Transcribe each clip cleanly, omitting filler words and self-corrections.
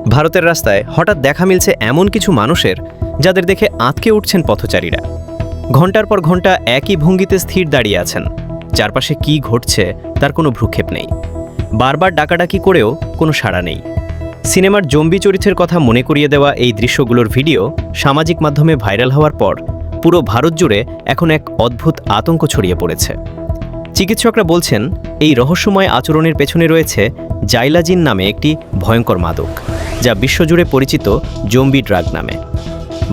ভারতের রাস্তায় হঠাৎ দেখা মিলছে এমন কিছু মানুষের যাদের দেখে আঁতকে উঠছেন পথচারীরা। ঘণ্টার পর ঘণ্টা একই ভঙ্গিতে স্থির দাঁড়িয়ে আছেন। চারপাশে কি ঘটছে তার কোনো ভ্রুক্ষেপ নেই। বারবার ডাকাডাকি করেও কোনো সাড়া নেই। সিনেমার জম্বি চরিত্রের কথা মনে করিয়ে দেওয়া এই দৃশ্যগুলোর ভিডিও সামাজিক মাধ্যমে ভাইরাল হওয়ার পর পুরো ভারত জুড়ে এখন এক অদ্ভুত আতঙ্ক ছড়িয়ে পড়েছে। চিকিৎসকরা বলছেন এই রহস্যময় আচরণের পেছনে রয়েছে জাইলাজিন নামে একটি ভয়ঙ্কর মাদক, যা বিশ্বজুড়ে পরিচিত জম্বি ড্রাগ নামে।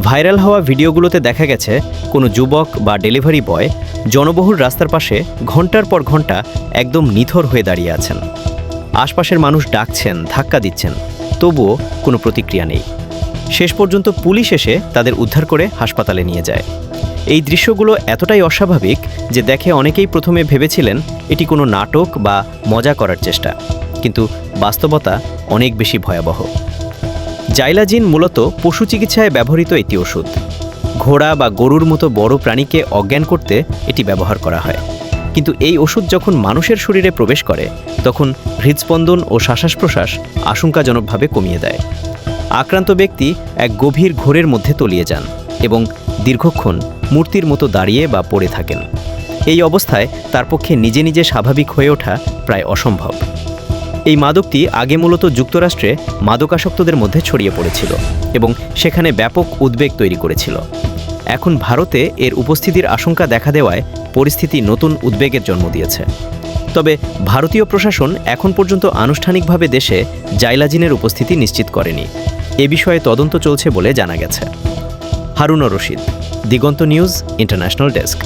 ভাইরাল হওয়া ভিডিওগুলোতে দেখা গেছে কোনো যুবক বা ডেলিভারি বয় জনবহুল রাস্তার পাশে ঘণ্টার পর ঘণ্টা একদম নিথর হয়ে দাঁড়িয়ে আছেন। আশপাশের মানুষ ডাকছেন, ধাক্কা দিচ্ছেন, তবুও কোনো প্রতিক্রিয়া নেই। শেষ পর্যন্ত পুলিশ এসে তাদের উদ্ধার করে হাসপাতালে নিয়ে যায়। এই দৃশ্যগুলো এতটাই অস্বাভাবিক যে দেখে অনেকেই প্রথমে ভেবেছিলেন এটি কোনো নাটক বা মজা করার চেষ্টা, কিন্তু বাস্তবতা অনেক বেশি ভয়াবহ। জাইলাজিন মূলত পশু চিকিৎসায় ব্যবহৃত একটি ওষুধ। ঘোড়া বা গরুর মতো বড় প্রাণীকে অজ্ঞান করতে এটি ব্যবহার করা হয়। কিন্তু এই ওষুধ যখন মানুষের শরীরে প্রবেশ করে তখন হৃদস্পন্দন ও শ্বাস-প্রশ্বাস আশঙ্কাজনকভাবে কমিয়ে দেয়। আক্রান্ত ব্যক্তি এক গভীর ঘোরের মধ্যে তলিয়ে যান এবং দীর্ঘক্ষণ মূর্তির মতো দাঁড়িয়ে বা পড়ে থাকেন। এই অবস্থায় তার পক্ষে নিজে নিজে স্বাভাবিক হয়ে ওঠা প্রায় অসম্ভব। এই মাদকটি আগে মূলত যুক্তরাষ্ট্রে মাদকাসক্তদের মধ্যে ছড়িয়ে পড়েছিল এবং সেখানে ব্যাপক উদ্বেগ তৈরি করেছিল। এখন ভারতে এর উপস্থিতির আশঙ্কা দেখা দেওয়ায় পরিস্থিতি নতুন উদ্বেগের জন্ম দিয়েছে। তবে ভারতীয় প্রশাসন এখন পর্যন্ত আনুষ্ঠানিকভাবে দেশে জাইলাজিনের উপস্থিতি নিশ্চিত করেনি। এ বিষয়ে তদন্ত চলছে বলে জানা গেছে। হারুন রশিদ, দিগন্ত নিউজ, ইন্টারন্যাশনাল ডেস্ক।